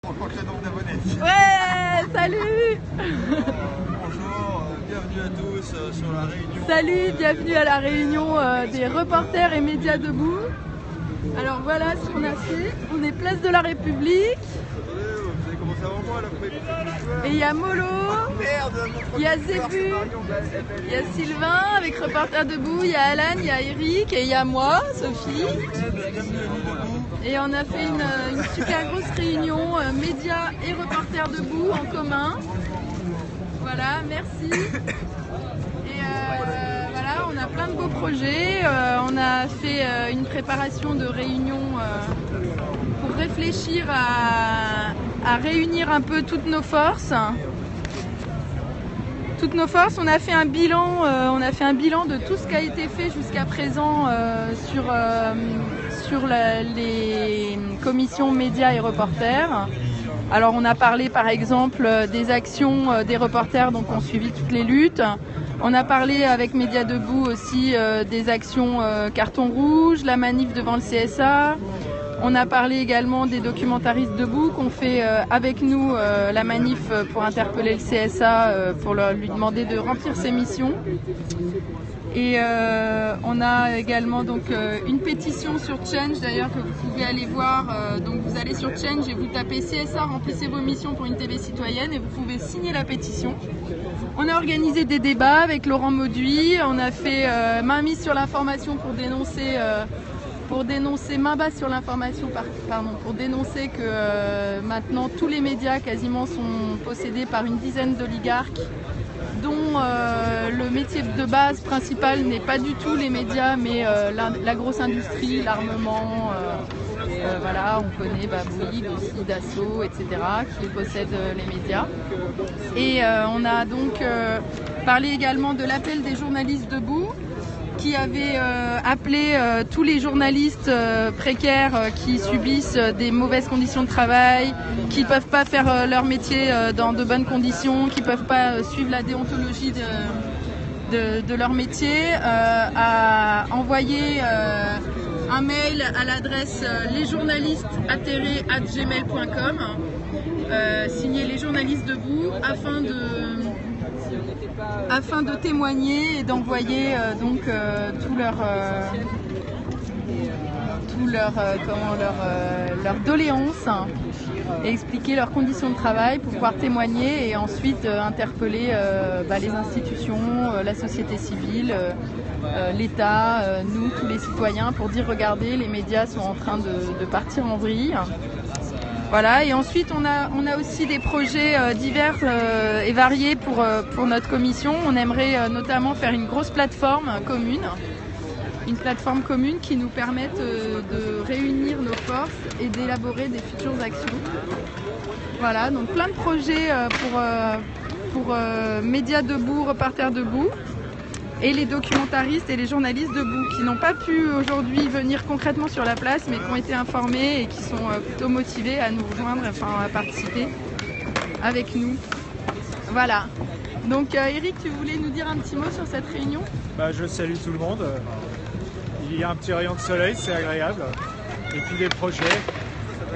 On compte le nombre d'abonnés. Ouais, salut. Bonjour, bienvenue à tous sur la réunion. Salut, bienvenue à la réunion des reporters et médias debout. Alors voilà ce qu'on a fait. On est place de la République. Vous avez commencé avant moi là, vous m'avez Et il y a Molo, merde, il y a Zébu, il y a Sylvain avec Reporter Debout, il y a Alan, il y a Eric et il y a moi, Sophie. Et on a fait une super grosse réunion médias et Reporter Debout en commun. Voilà, merci. Et voilà, on a plein de beaux projets. On a fait une préparation de réunion pour réfléchir à réunir un peu toutes nos forces. On a fait un bilan, de tout ce qui a été fait jusqu'à présent sur les commissions médias et reporters. Alors on a parlé par exemple des actions des reporters donc, qui ont suivi toutes les luttes. On a parlé avec Médias Debout aussi des actions carton rouge, la manif devant le CSA. On a parlé également des documentaristes debout qui ont fait avec nous la manif pour interpeller le CSA pour lui demander de remplir ses missions. Et on a également donc une pétition sur Change d'ailleurs que vous pouvez aller voir. Donc vous allez sur Change et vous tapez CSA, remplissez vos missions pour une TV citoyenne et vous pouvez signer la pétition. On a organisé des débats avec Laurent Mauduit. On a fait mainmise sur l'information pour dénoncer main basse sur l'information, pour dénoncer que maintenant tous les médias quasiment sont possédés par une dizaine d'oligarques dont le métier de base principal n'est pas du tout les médias mais la grosse industrie, l'armement, voilà, on connaît Bouygues aussi, Dassault, etc. qui possèdent les médias. Et on a donc parlé également de l'appel des journalistes debout qui avait appelé tous les journalistes précaires qui subissent des mauvaises conditions de travail, qui ne peuvent pas faire leur métier dans de bonnes conditions, qui ne peuvent pas suivre la déontologie de leur métier, à envoyer un mail à l'adresse lesjournalistes@gmail.com signé les journalistes debout afin de témoigner et d'envoyer leur doléance et expliquer leurs conditions de travail pour pouvoir témoigner et ensuite interpeller les institutions, la société civile, l'État, nous, tous les citoyens pour dire regardez, les médias sont en train de partir en vrille. Voilà, et ensuite on a aussi des projets divers et variés pour notre commission. On aimerait notamment faire une grosse plateforme commune qui nous permette de réunir nos forces et d'élaborer des futures actions. Voilà, donc plein de projets pour Médias Debout, Reporters Debout. Et les documentaristes et les journalistes debout qui n'ont pas pu aujourd'hui venir concrètement sur la place mais qui ont été informés et qui sont plutôt motivés à nous rejoindre, à participer avec nous. Voilà. Donc Eric, tu voulais nous dire un petit mot sur cette réunion ? Je salue tout le monde. Il y a un petit rayon de soleil, c'est agréable. Et puis des projets.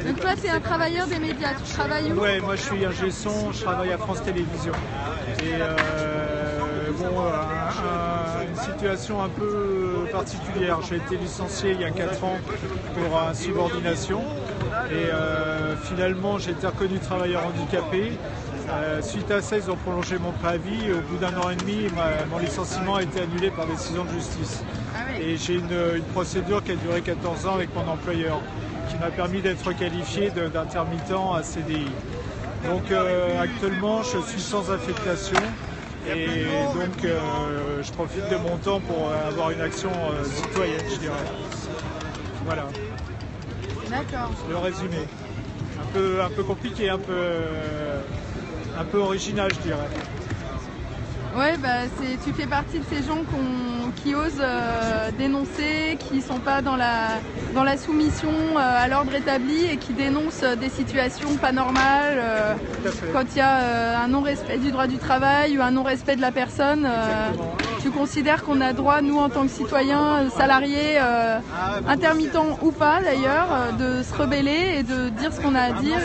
Donc toi, tu es un travailleur des médias, tu travailles où ? Ouais, moi je suis ingé son, je travaille à France Télévisions. Et une situation un peu particulière. J'ai été licencié il y a 4 ans pour insubordination et finalement j'ai été reconnu travailleur handicapé. Suite à ça, ils ont prolongé mon préavis et au bout d'1 an et demi, mon licenciement a été annulé par décision de justice. Et j'ai une procédure qui a duré 14 ans avec mon employeur qui m'a permis d'être qualifié d'intermittent à CDI. Donc actuellement, je suis sans affectation. Et donc je profite de mon temps pour avoir une action citoyenne, je dirais. Voilà. D'accord. Le résumé. Un peu compliqué, un peu original, je dirais. Ouais, tu fais partie de ces gens qui osent dénoncer, qui ne sont pas dans la soumission à l'ordre établi et qui dénoncent des situations pas normales. Quand il y a un non-respect du droit du travail ou un non-respect de la personne, tu Tu considères qu'on a droit, nous en tant que citoyens, salariés, intermittents ou pas d'ailleurs, de se rebeller et de dire ce qu'on a à dire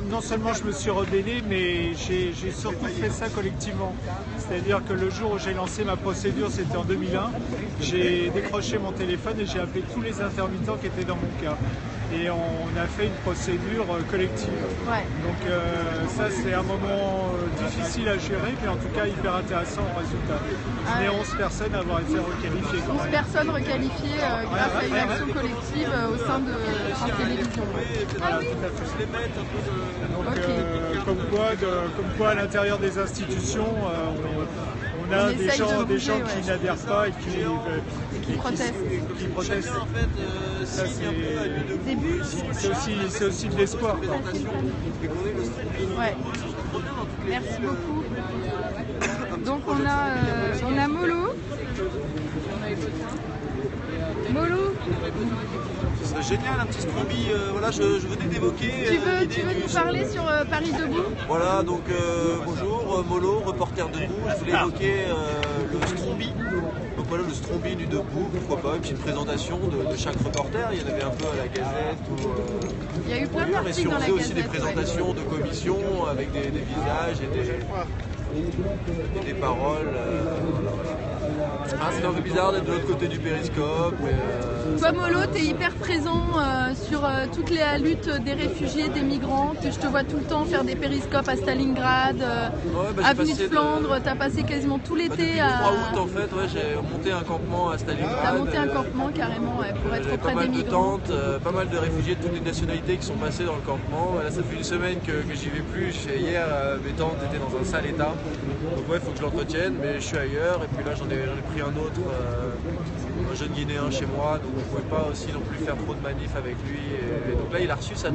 Non seulement je me suis rebellé, mais j'ai surtout fait ça collectivement. C'est-à-dire que le jour où j'ai lancé ma procédure, c'était en 2001, j'ai décroché mon téléphone et j'ai appelé tous les intermittents qui étaient dans mon cas. Et on a fait une procédure collective. Ouais. Donc ça c'est un moment difficile à gérer, mais en tout cas hyper intéressant au résultat. On est 11 personnes à avoir été requalifiées. 11 personnes requalifiées grâce à une action collective au sein de France Télévisions. Voilà, tout à fait. Donc comme quoi à l'intérieur des institutions, on a des gens qui n'adhèrent pas et qui protestent. Ça, c'est aussi de l'espoir. Ouais. Merci beaucoup. Donc on a Molo. Molo. Ce serait génial, un petit Strombi. Voilà, je venais d'évoquer. Tu veux nous parler sur Paris Debout? Voilà, donc bonjour, Molo, reporter debout. Je voulais évoquer le Strombi. Donc voilà, le Strombi du debout, pourquoi pas, une petite présentation de chaque reporter. Il y en avait un peu à la Gazette. Il y a eu plein d'articles dans la Gazette. On faisait aussi des Gazette, présentations de commissions avec des visages et des paroles. C'était un peu bizarre d'être de l'autre côté du périscope. Toi Molo, tu es hyper présent sur toute la lutte des réfugiés, des migrants. Je te vois tout le temps faire des périscopes à Stalingrad, avenue de Flandre. Tu as passé quasiment tout l'été depuis le 3 août en fait, j'ai monté un campement à Stalingrad. Tu as monté un campement carrément pour être auprès des migrants. Pas mal de tentes, pas mal de réfugiés de toutes les nationalités qui sont passés dans le campement. Là ça fait une semaine que j'y vais plus. Hier mes tentes étaient dans un sale état. Donc ouais, il faut que je l'entretienne, mais je suis ailleurs. Et puis là j'en ai pris un autre, un jeune Guinéen chez moi, donc on ne pouvait pas aussi non plus faire trop de manifs avec lui. Et donc là il a reçu son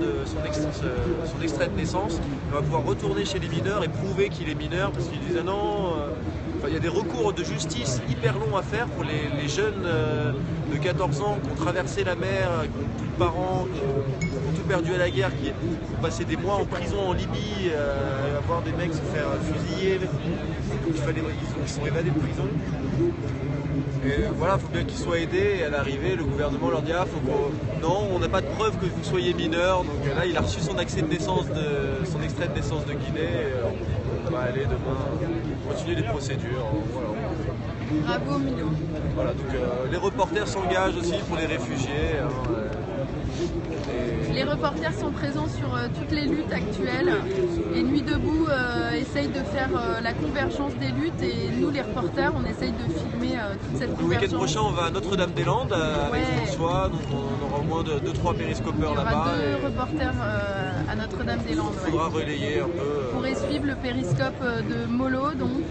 extrait de naissance. Il va pouvoir retourner chez les mineurs et prouver qu'il est mineur, parce qu'il disait non. Il y a des recours de justice hyper longs à faire pour les jeunes de 14 ans qui ont traversé la mer, qui ont plus de parents, qui ont tout perdu à la guerre, qui ont passé des mois en prison en Libye, à voir des mecs se faire fusiller, ils sont évadés de prison. Et voilà, il faut bien qu'ils soient aidés. Et à l'arrivée, le gouvernement leur dit non, on n'a pas de preuve que vous soyez mineur. Donc là, il a reçu son extrait de naissance de Guinée. Et on va aller demain continuer les procédures. Voilà. Bravo Milo. Voilà, donc les reporters s'engagent aussi pour les réfugiés. Les reporters sont présents sur toutes les luttes actuelles et Nuit Debout essaye de faire la convergence des luttes et nous les reporters on essaye de filmer toute cette convergence. Le week-end prochain on va à Notre-Dame-des-Landes avec François, donc on aura au moins 2-3 périscopeurs là-bas. Il y aura 2 reporters à Notre-Dame-des-Landes. Il faudra relayer un peu. Vous pourrez suivre le périscope de Molo donc,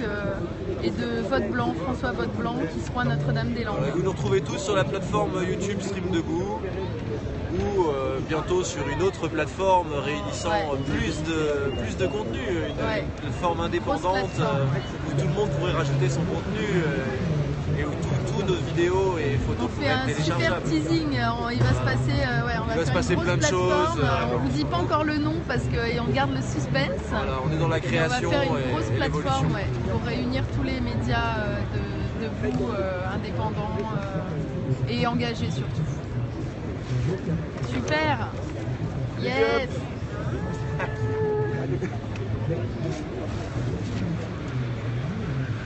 et de Vote Blanc, François Vote Blanc qui seront à Notre-Dame-des-Landes. Vous nous retrouvez tous sur la plateforme YouTube Stream Debout ou bientôt sur une autre plateforme réunissant plus de contenu, une plateforme indépendante où tout le monde pourrait rajouter son contenu et où tous nos vidéos et photos pourraient être téléchargeables. On fait un super teasing, il va se passer plein de choses. On vous dit pas encore le nom parce qu'on garde le suspense. Voilà, on est dans la création. On va faire une grosse plateforme pour réunir tous les médias debout, indépendants et engagés surtout. Super! Yes!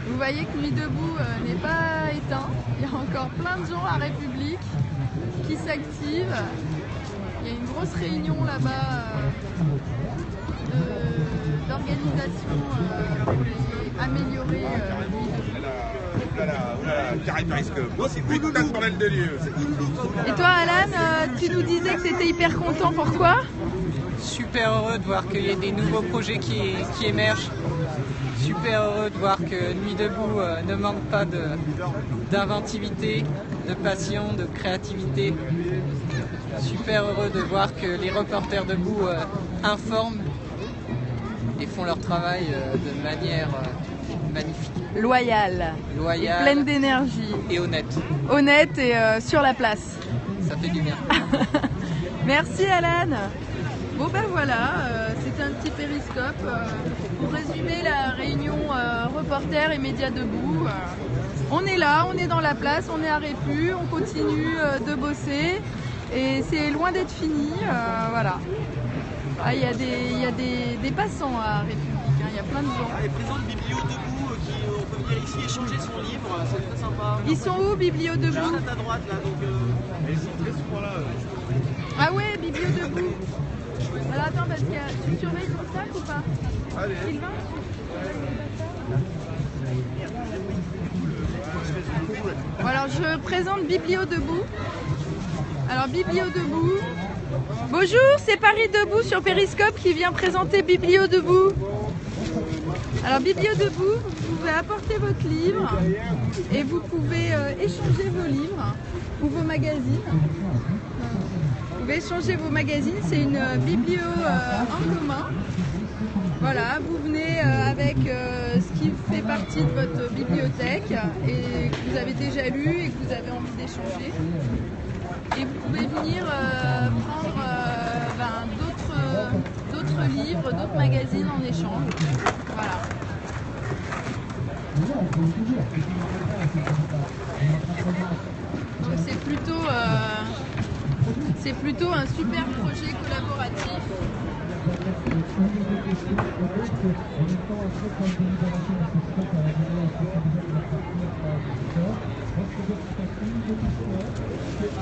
Vous voyez que Nuit Debout n'est pas éteint. Il y a encore plein de gens à République qui s'activent. Il y a une grosse réunion là-bas d'organisation pour améliorer Nuit Debout. Et toi Alan, tu nous disais que tu étais hyper content, pourquoi? Super heureux de voir qu'il y ait des nouveaux projets qui émergent. Super heureux de voir que Nuit Debout ne manque pas d'inventivité, de passion, de créativité. Super heureux de voir que les reporters debout informent et font leur travail de manière magnifique. Loyale. Et pleine d'énergie. Et honnête. Honnête et sur la place. Ça fait du bien. Merci Alan. Bon ben voilà, c'était un petit périscope pour résumer la réunion reporters et médias debout. on est là, on est dans la place, on est à Répu, on continue de bosser et c'est loin d'être fini, voilà. Ah, il y a des passants à République, il y a plein de gens. Les présents de Biblio Debout on peut venir ici échanger son livre, c'est très sympa. Ils sont où, Biblio Debout? Juste à ta droite là, donc ils sont très souvent là. Ah ouais, Biblio Debout. Alors attends, parce que tu surveilles ton sac ou pas? Allez. Sylvain, Bon, alors je présente Biblio Debout. Alors Biblio Debout. Bonjour, c'est Paris Debout sur Périscope qui vient présenter Biblio Debout. Alors Biblio Debout, vous pouvez apporter votre livre et vous pouvez échanger vos livres ou vos magazines. Vous pouvez échanger vos magazines, c'est une biblio en commun. Voilà, vous venez avec ce qui fait partie de votre bibliothèque et que vous avez déjà lu et que vous avez envie d'échanger. Et vous pouvez venir prendre d'autres livres, d'autres magazines en échange. Voilà. Donc c'est plutôt un super projet collaboratif.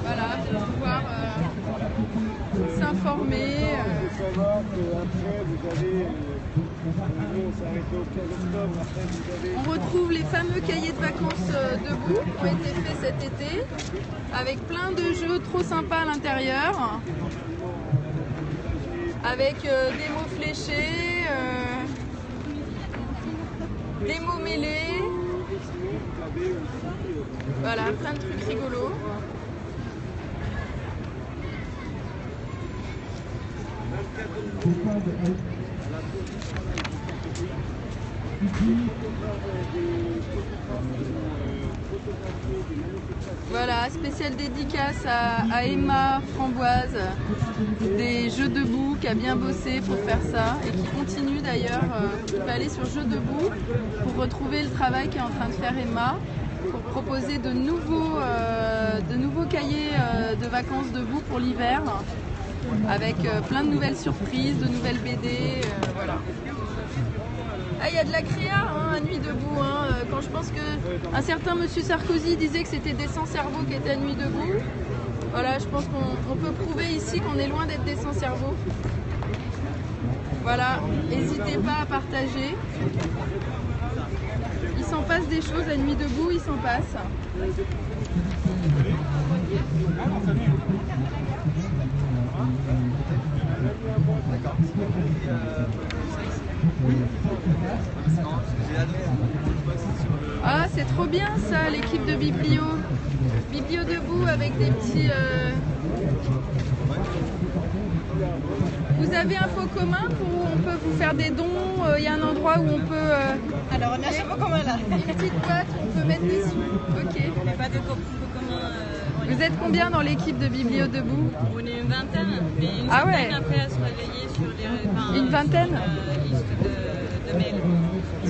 Voilà, pour pouvoir s'informer. On retrouve les fameux cahiers de vacances debout qui ont été faits cet été, avec plein de jeux trop sympas à l'intérieur, avec des mots fléchés, des mots mêlés, voilà, plein de trucs rigolos. Voilà, spéciale dédicace à Emma Framboise des Jeux Debout qui a bien bossé pour faire ça et qui continue d'ailleurs. Il va aller sur Jeux Debout pour retrouver le travail qu'est en train de faire Emma, pour proposer de nouveaux cahiers de vacances debout pour l'hiver avec plein de nouvelles surprises, de nouvelles BD, voilà. Ah, il y a de la créa à Nuit Debout. Quand je pense qu'un certain monsieur Sarkozy disait que c'était des sans-cerveau qui étaient à Nuit Debout, voilà, je pense qu'on peut prouver ici qu'on est loin d'être des sans-cerveau. Voilà, n'hésitez pas à partager. Il s'en passe des choses à Nuit Debout, il s'en passe. Ah, c'est trop bien ça, l'équipe de Biblio. Biblio Debout avec des petits... Vous avez un pot commun où on peut vous faire des dons? Il y a un endroit où on peut... Alors on a un pot commun là. Une petite boîte où on peut mettre des sous. Ok. On n'a pas de pot commun. Vous êtes combien dans l'équipe de Biblio Debout? On est une vingtaine, mais une ah vingtaine ouais. après à se relayer sur les... Une vingtaine liste de mails.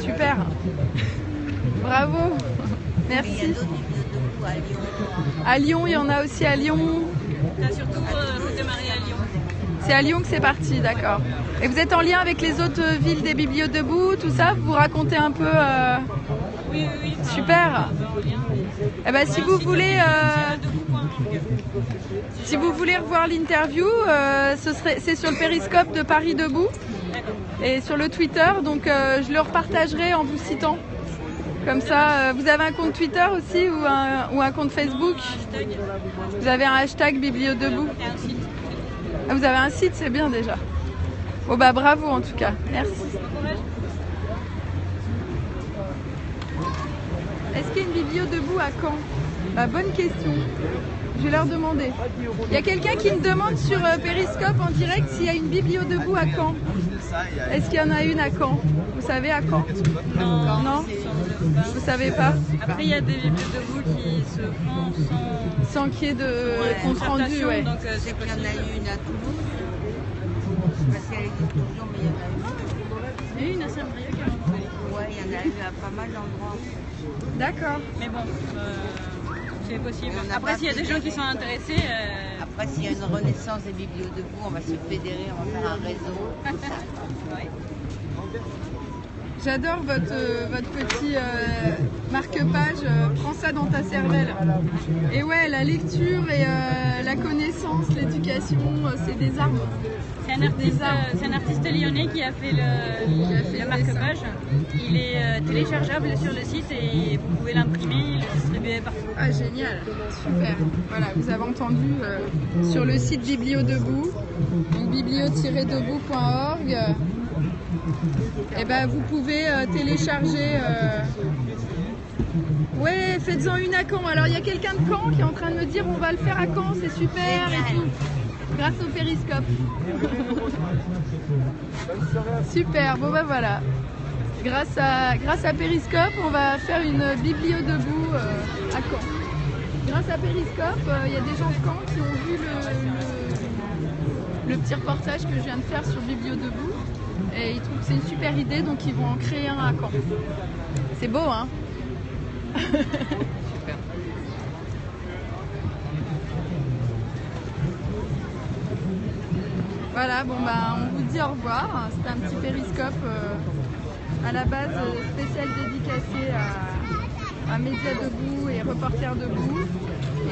Super. Bravo. Merci. À Lyon, il y en a aussi à Lyon. Là, surtout redémarrer à Lyon. C'est à Lyon que c'est parti, d'accord. Et vous êtes en lien avec les autres villes des Biblios Debout, tout ça? Vous racontez un peu Oui. Super. Eh ben, si vous voulez... Si vous voulez revoir l'interview, c'est sur le périscope de Paris Debout et sur le Twitter, donc je le repartagerai en vous citant. Comme ça, vous avez un compte Twitter aussi ou un compte Facebook? Vous avez un hashtag Biblio Debout? Ah, vous avez un site, c'est bien déjà. Bon bah bravo en tout cas, merci. Est-ce qu'il y a une Biblio Debout à Caen? Bah, bonne question. Je vais leur demander. Il y a quelqu'un qui me demande sur Périscope en direct s'il y a une Biblio Debout à Caen. Est-ce qu'il y en a une à Caen? Vous savez à Caen? Non. Vous savez pas? Après il y a des biblios debout qui se font sans qu'il y ait de compte rendu. Ouais. Donc c'est qu'il y en a eu une à Toulouse. Je sais pas si elle existe toujours, mais il y en a une. Il y a une à Saint-Brieuc. Ouais, il y en a eu à pas mal d'endroits. D'accord. Mais bon, c'est possible. On a Après, pas s'il y a des fait gens de- qui sont intéressés, Après, s'il y a une renaissance des biblios debout, on va se fédérer, on va faire un réseau. ouais. J'adore votre petit marque-page. Prends ça dans ta cervelle. Et ouais, la lecture et la connaissance, l'éducation, c'est des armes. C'est un artiste lyonnais qui a fait le marque-page. Il est téléchargeable sur le site et vous pouvez l'imprimer et le distribuer partout. Ah génial, super. Voilà, vous avez entendu sur le site Biblio Debout, donc biblio-debout.org. Et ben vous pouvez télécharger. Ouais, faites-en une à Caen. Alors il y a quelqu'un de Caen qui est en train de me dire on va le faire à Caen, c'est super et tout. Grâce au périscope. Super, bon ben voilà. Grâce à Périscope, on va faire une biblio debout à Caen. Grâce à Périscope, il y a des gens de Caen qui ont vu le petit reportage que je viens de faire sur Biblio debout et ils trouvent que c'est une super idée, donc ils vont en créer un à Caen. C'est beau, hein? Super. Voilà, bon bah on vous dit au revoir. C'était un petit périscope à la base spécial dédicacé à Médias Debout et Reporters Debout.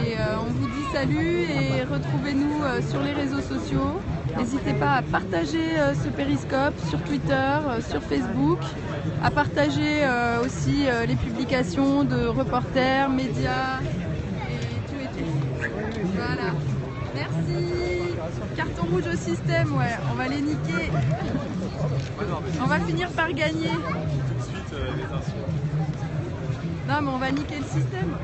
Et on vous dit salut et retrouvez-nous sur les réseaux sociaux. N'hésitez pas à partager ce périscope sur Twitter, sur Facebook, à partager aussi les publications de reporters, médias et tout. Voilà. Merci. Carton rouge au système, ouais, on va les niquer. On va finir par gagner. Non mais on va niquer le système.